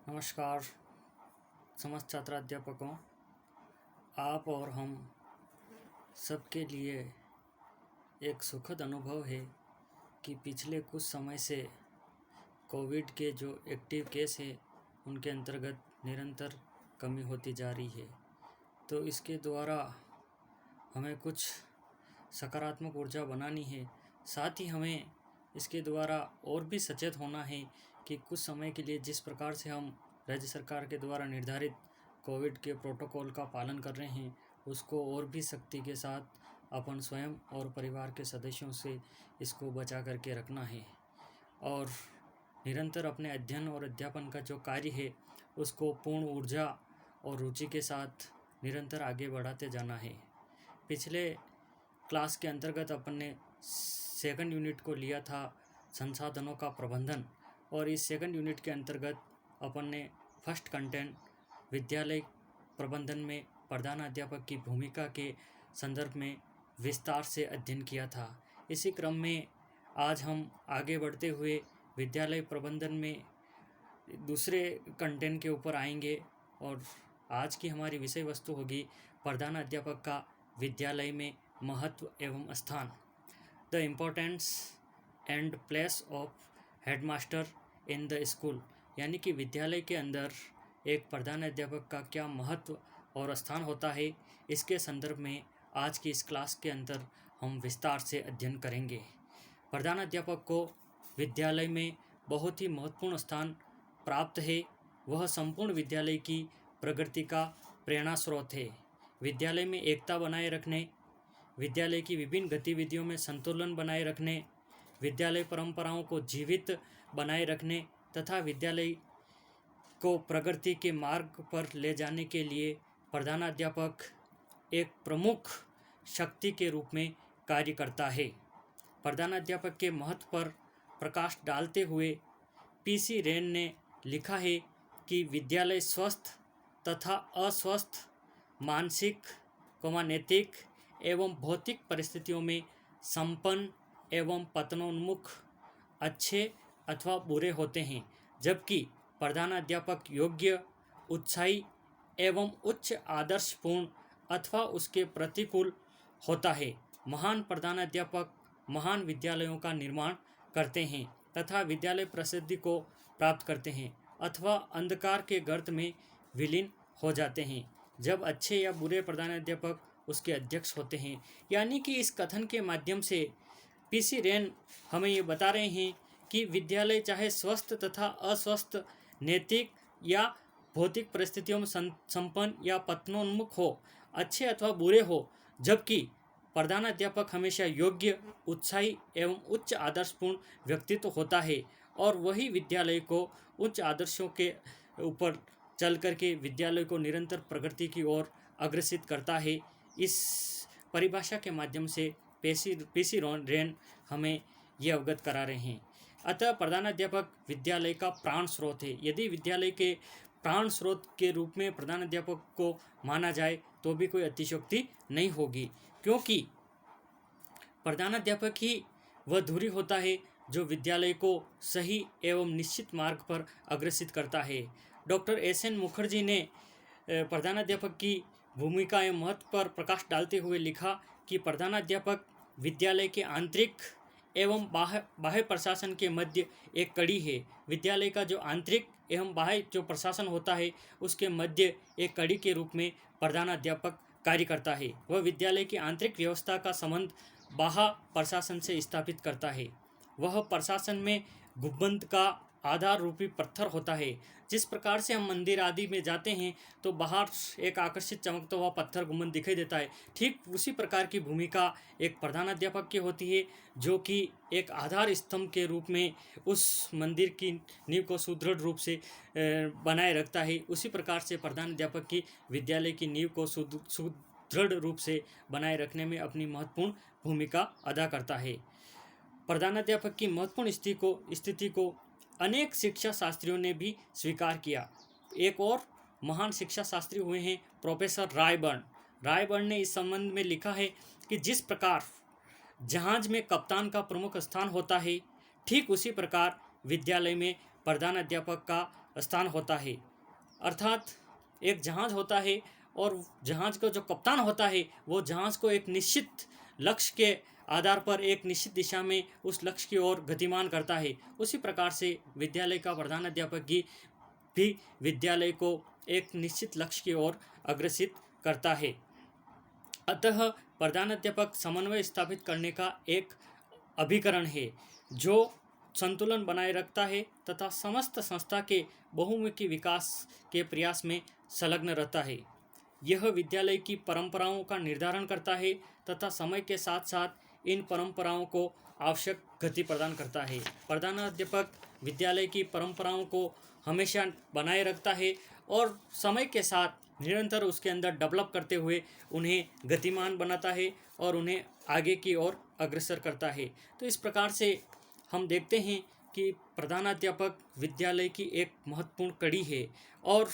नमस्कार समस्त छात्राध्यापकों। आप और हम सबके लिए एक सुखद अनुभव है कि पिछले कुछ समय से कोविड के जो एक्टिव केस हैं उनके अंतर्गत निरंतर कमी होती जा रही है। तो इसके द्वारा हमें कुछ सकारात्मक ऊर्जा बनानी है। साथ ही हमें इसके द्वारा और भी सचेत होना है कि कुछ समय के लिए जिस प्रकार से हम राज्य सरकार के द्वारा निर्धारित कोविड के प्रोटोकॉल का पालन कर रहे हैं उसको और भी सख्ती के साथ अपन स्वयं और परिवार के सदस्यों से इसको बचा करके रखना है और निरंतर अपने अध्ययन और अध्यापन का जो कार्य है उसको पूर्ण ऊर्जा और रुचि के साथ निरंतर आगे बढ़ाते जाना है। पिछले क्लास के अंतर्गत अपन ने सेकंड यूनिट को लिया था संसाधनों का प्रबंधन और इस सेकंड यूनिट के अंतर्गत अपन ने फर्स्ट कंटेंट विद्यालय प्रबंधन में प्रधानाध्यापक की भूमिका के संदर्भ में विस्तार से अध्ययन किया था। इसी क्रम में आज हम आगे बढ़ते हुए विद्यालय प्रबंधन में दूसरे कंटेंट के ऊपर आएंगे और आज की हमारी विषय वस्तु होगी प्रधानाध्यापक का विद्यालय में महत्व एवं स्थान, the importance and place of headmaster in the school. यानी कि विद्यालय के अंदर एक प्रधानाध्यापक का क्या महत्व और स्थान होता है, इसके संदर्भ में आज की इस क्लास के अंदर हम विस्तार से अध्ययन करेंगे। प्रधानाध्यापक को विद्यालय में बहुत ही महत्वपूर्ण स्थान प्राप्त है। वह संपूर्ण विद्यालय की प्रगति का प्रेरणा स्रोत है। विद्यालय में एकता बनाए रखने, विद्यालय की विभिन्न गतिविधियों में संतुलन बनाए रखने, विद्यालय परंपराओं को जीवित बनाए रखने तथा विद्यालय को प्रगति के मार्ग पर ले जाने के लिए प्रधानाध्यापक एक प्रमुख शक्ति के रूप में कार्य करता है। प्रधानाध्यापक के महत्व पर प्रकाश डालते हुए पीसी रेन ने लिखा है कि विद्यालय स्वस्थ तथा अस्वस्थ मानसिक, नैतिक एवं भौतिक परिस्थितियों में संपन्न एवं पतनोन्मुख, अच्छे अथवा बुरे होते हैं, जबकि प्रधानाध्यापक योग्य, उत्साही एवं उच्च आदर्शपूर्ण अथवा उसके प्रतिकूल होता है। महान प्रधानाध्यापक महान विद्यालयों का निर्माण करते हैं तथा विद्यालय प्रसिद्धि को प्राप्त करते हैं अथवा अंधकार के गर्त में विलीन हो जाते हैं जब अच्छे या बुरे प्रधानाध्यापक उसके अध्यक्ष होते हैं। यानी कि इस कथन के माध्यम से पीसी रेन हमें ये बता रहे हैं कि विद्यालय चाहे स्वस्थ तथा अस्वस्थ, नैतिक या भौतिक परिस्थितियों में संपन्न या पतनोन्मुख हो, अच्छे अथवा बुरे हो, जबकि प्रधानाध्यापक हमेशा योग्य, उत्साही एवं उच्च आदर्शपूर्ण व्यक्तित्व होता है और वही विद्यालय को उच्च आदर्शों के ऊपर चल करके विद्यालय को निरंतर प्रगति की ओर अग्रसित करता है। इस परिभाषा के माध्यम से पीसी रेन हमें ये अवगत करा रहे हैं। अतः प्रधानाध्यापक विद्यालय का प्राण स्रोत है। यदि विद्यालय के प्राण स्रोत के रूप में प्रधानाध्यापक को माना जाए तो भी कोई अतिशयोक्ति नहीं होगी, क्योंकि प्रधानाध्यापक ही वह धुरी होता है जो विद्यालय को सही एवं निश्चित मार्ग पर अग्रसित करता है। Doctor SN. मुखर्जी ने प्रधानाध्यापक की भूमिका एवं महत्व पर प्रकाश डालते हुए लिखा कि प्रधानाध्यापक विद्यालय के आंतरिक एवं बाह्य प्रशासन के मध्य एक कड़ी है। विद्यालय का जो आंतरिक एवं बाह्य जो प्रशासन होता है उसके मध्य एक कड़ी के रूप में प्रधानाध्यापक कार्य करता है। वह विद्यालय की आंतरिक व्यवस्था का संबंध बाह्य प्रशासन से स्थापित करता है। वह प्रशासन में गुंबद का आधार रूपी पत्थर होता है। जिस प्रकार से हम मंदिर आदि में जाते हैं तो बाहर एक आकर्षित चमकता हुआ पत्थर गुंबद दिखाई देता है, ठीक उसी प्रकार की भूमिका एक प्रधानाध्यापक की होती है, जो कि एक आधार स्तंभ के रूप में उस मंदिर की नींव को सुदृढ़ रूप से बनाए रखता है। उसी प्रकार से प्रधानाध्यापक की विद्यालय की नींव को सुदृढ़ रूप से बनाए रखने में अपनी महत्वपूर्ण भूमिका अदा करता है। प्रधानाध्यापक की महत्वपूर्ण स्थिति को अनेक शिक्षा शास्त्रियों ने भी स्वीकार किया। एक और महान शिक्षा शास्त्री हुए हैं प्रोफेसर रायबर्न ने इस संबंध में लिखा है कि जिस प्रकार जहाज में कप्तान का प्रमुख स्थान होता है, ठीक उसी प्रकार विद्यालय में प्रधानाध्यापक का स्थान होता है। अर्थात एक जहाज़ होता है और जहाज़ का जो कप्तान होता है वो जहाज़ को एक निश्चित लक्ष्य के आधार पर एक निश्चित दिशा में उस लक्ष्य की ओर गतिमान करता है। उसी प्रकार से विद्यालय का प्रधानाध्यापक भी विद्यालय को एक निश्चित लक्ष्य की ओर अग्रसित करता है। अतः प्रधानाध्यापक समन्वय स्थापित करने का एक अभिकरण है जो संतुलन बनाए रखता है तथा समस्त संस्था के बहुमुखी विकास के प्रयास में संलग्न रहता है। यह विद्यालय की परंपराओं का निर्धारण करता है तथा समय के साथ साथ इन परंपराओं को आवश्यक गति प्रदान करता है। प्रधानाध्यापक विद्यालय की परंपराओं को हमेशा बनाए रखता है और समय के साथ निरंतर उसके अंदर डेवलप करते हुए उन्हें गतिमान बनाता है और उन्हें आगे की ओर अग्रसर करता है। तो इस प्रकार से हम देखते हैं कि प्रधानाध्यापक विद्यालय की एक महत्वपूर्ण कड़ी है। और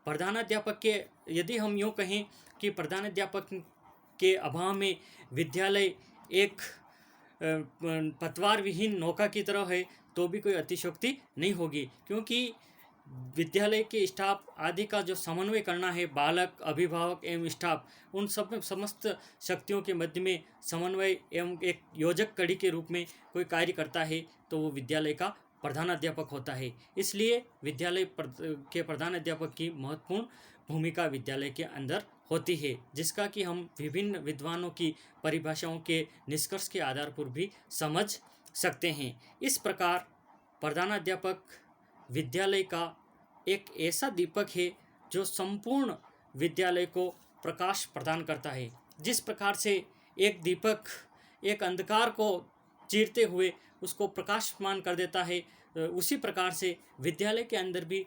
प्रधानाध्यापक के यदि हम यूँ कहें कि प्रधानाध्यापक के अभाव में विद्यालय एक पतवार विहीन नौका की तरह है तो भी कोई अतिशयोक्ति नहीं होगी, क्योंकि विद्यालय के स्टाफ आदि का जो समन्वय करना है, बालक, अभिभावक एवं स्टाफ, उन सब में समस्त शक्तियों के मध्य में समन्वय एवं एक योजक कड़ी के रूप में कोई कार्य करता है तो वो विद्यालय का प्रधानाध्यापक होता है। इसलिए विद्यालय के प्रधानाध्यापक की महत्वपूर्ण भूमिका विद्यालय के अंदर होती है, जिसका कि हम विभिन्न विद्वानों की परिभाषाओं के निष्कर्ष के आधार पर भी समझ सकते हैं। इस प्रकार प्रधानाध्यापक विद्यालय का एक ऐसा दीपक है जो संपूर्ण विद्यालय को प्रकाश प्रदान करता है। जिस प्रकार से एक दीपक एक अंधकार को चीरते हुए उसको प्रकाशमान कर देता है, उसी प्रकार से विद्यालय के अंदर भी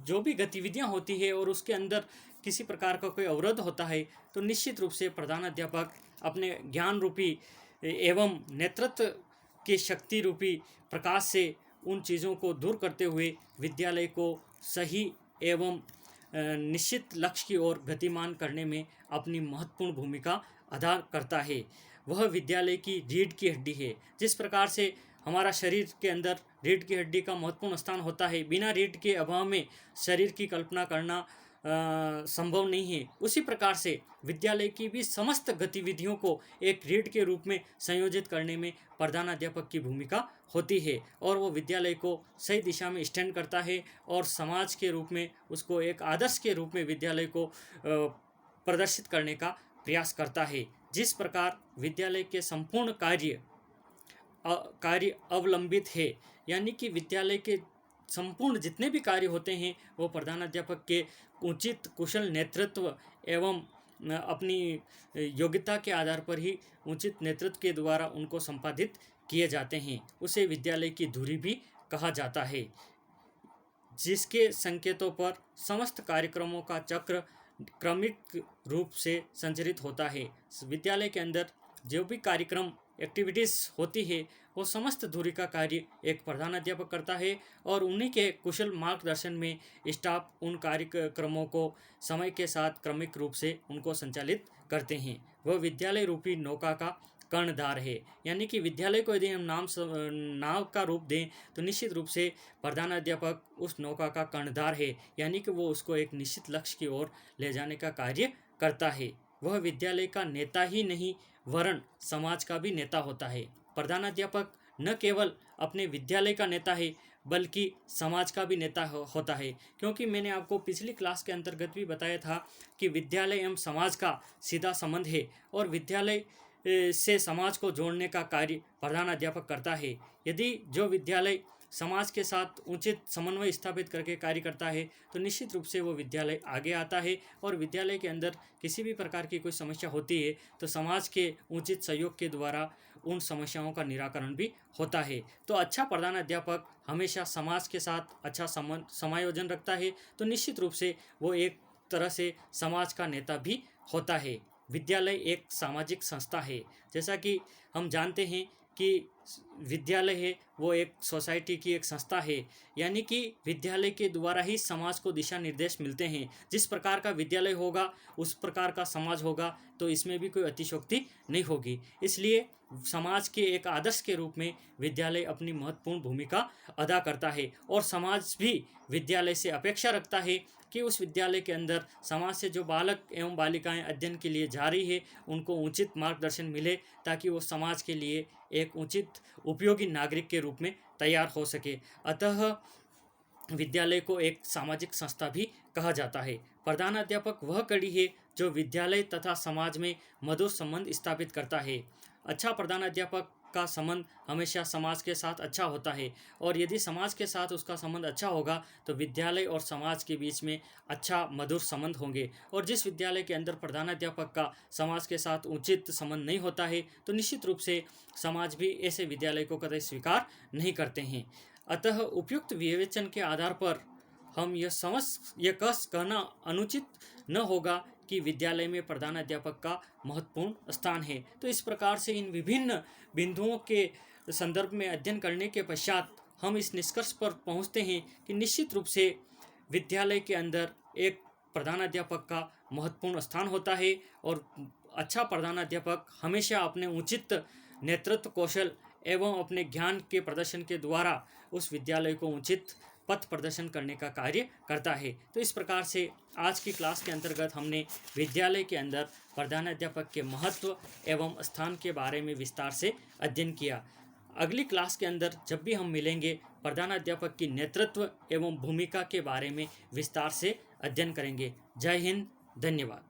जो भी गतिविधियां होती है और उसके अंदर किसी प्रकार का कोई अवरोध होता है तो निश्चित रूप से प्रधानाध्यापक अपने ज्ञान रूपी एवं नेतृत्व के शक्ति रूपी प्रकाश से उन चीज़ों को दूर करते हुए विद्यालय को सही एवं निश्चित लक्ष्य की ओर गतिमान करने में अपनी महत्वपूर्ण भूमिका अदा करता है। वह विद्यालय की रीढ़ की हड्डी है। जिस प्रकार से हमारा शरीर के अंदर रीढ़ की हड्डी का महत्वपूर्ण स्थान होता है, बिना रीढ़ के अभाव में शरीर की कल्पना करना संभव नहीं है, उसी प्रकार से विद्यालय की भी समस्त गतिविधियों को एक रीढ़ के रूप में संयोजित करने में प्रधानाध्यापक की भूमिका होती है और वो विद्यालय को सही दिशा में स्टैंड करता है और समाज के रूप में उसको एक आदर्श के रूप में विद्यालय को प्रदर्शित करने का प्रयास करता है। जिस प्रकार विद्यालय के संपूर्ण कार्य अवलंबित है, यानी कि विद्यालय के संपूर्ण जितने भी कार्य होते हैं वो प्रधानाध्यापक के उचित कुशल नेतृत्व एवं अपनी योग्यता के आधार पर ही उचित नेतृत्व के द्वारा उनको संपादित किए जाते हैं। उसे विद्यालय की धुरी भी कहा जाता है, जिसके संकेतों पर समस्त कार्यक्रमों का चक्र क्रमिक रूप से संचरित होता है। विद्यालय के अंदर जो भी कार्यक्रम एक्टिविटीज़ होती है वो समस्त धुरी का कार्य एक प्रधानाध्यापक करता है और उन्हीं के कुशल मार्गदर्शन में स्टाफ उन कार्यक्रमों को समय के साथ क्रमिक रूप से उनको संचालित करते हैं। वह विद्यालय रूपी नौका का कर्णधार है, यानी कि विद्यालय को यदि हम नाव का रूप दें तो निश्चित रूप से प्रधानाध्यापक उस नौका का कर्णधार है, यानी कि वो उसको एक निश्चित लक्ष्य की ओर ले जाने का कार्य करता है। वह विद्यालय का नेता ही नहीं वरन समाज का भी नेता होता है। प्रधानाध्यापक न केवल अपने विद्यालय का नेता है बल्कि समाज का भी नेता होता है, क्योंकि मैंने आपको पिछली क्लास के अंतर्गत भी बताया था कि विद्यालय एवं समाज का सीधा संबंध है और विद्यालय से समाज को जोड़ने का कार्य प्रधानाध्यापक करता है। यदि जो विद्यालय समाज के साथ उचित समन्वय स्थापित करके कार्य करता है तो निश्चित रूप से वो विद्यालय आगे आता है और विद्यालय के अंदर किसी भी प्रकार की कोई समस्या होती है तो समाज के उचित सहयोग के द्वारा उन समस्याओं का निराकरण भी होता है। तो अच्छा प्रधानाध्यापक हमेशा समाज के साथ अच्छा समायोजन रखता है, तो निश्चित रूप से वो एक तरह से समाज का नेता भी होता है। विद्यालय एक सामाजिक संस्था है। जैसा कि हम जानते हैं कि विद्यालय है वो एक सोसाइटी की एक संस्था है, यानी कि विद्यालय के द्वारा ही समाज को दिशा निर्देश मिलते हैं। जिस प्रकार का विद्यालय होगा उस प्रकार का समाज होगा, तो इसमें भी कोई अतिशयोक्ति नहीं होगी। इसलिए समाज के एक आदर्श के रूप में विद्यालय अपनी महत्वपूर्ण भूमिका अदा करता है, और समाज भी विद्यालय से अपेक्षा रखता है कि उस विद्यालय के अंदर समाज से जो बालक एवं बालिकाएं अध्ययन के लिए जा रही है उनको उचित मार्गदर्शन मिले, ताकि वो समाज के लिए एक उचित उपयोगी नागरिक के रूप में तैयार हो सके। अतः विद्यालय को एक सामाजिक संस्था भी कहा जाता है। प्रधानाध्यापक वह कड़ी है जो विद्यालय तथा समाज में मधुर संबंध स्थापित करता है। अच्छा प्रधानाध्यापक का संबंध हमेशा समाज के साथ अच्छा होता है, और यदि समाज के साथ उसका संबंध अच्छा होगा तो विद्यालय और समाज के बीच में अच्छा मधुर संबंध होंगे। और जिस विद्यालय के अंदर प्रधानाध्यापक का समाज के साथ उचित संबंध नहीं होता है तो निश्चित रूप से समाज भी ऐसे विद्यालय को कतई स्वीकार नहीं करते हैं। अतः उपयुक्त विवेचन के आधार पर हम यह कहना अनुचित न होगा कि विद्यालय में प्रधानाध्यापक का महत्वपूर्ण स्थान है। तो इस प्रकार से इन विभिन्न बिंदुओं के संदर्भ में अध्ययन करने के पश्चात हम इस निष्कर्ष पर पहुंचते हैं कि निश्चित रूप से विद्यालय के अंदर एक प्रधानाध्यापक का महत्वपूर्ण स्थान होता है, और अच्छा प्रधानाध्यापक हमेशा अपने उचित नेतृत्व कौशल एवं अपने ज्ञान के प्रदर्शन के द्वारा उस विद्यालय को उचित पथ प्रदर्शन करने का कार्य करता है। तो इस प्रकार से आज की क्लास के अंतर्गत हमने विद्यालय के अंदर प्रधानाध्यापक के महत्व एवं स्थान के बारे में विस्तार से अध्ययन किया। अगली क्लास के अंदर जब भी हम मिलेंगे, प्रधानाध्यापक की नेतृत्व एवं भूमिका के बारे में विस्तार से अध्ययन करेंगे। जय हिंद, धन्यवाद।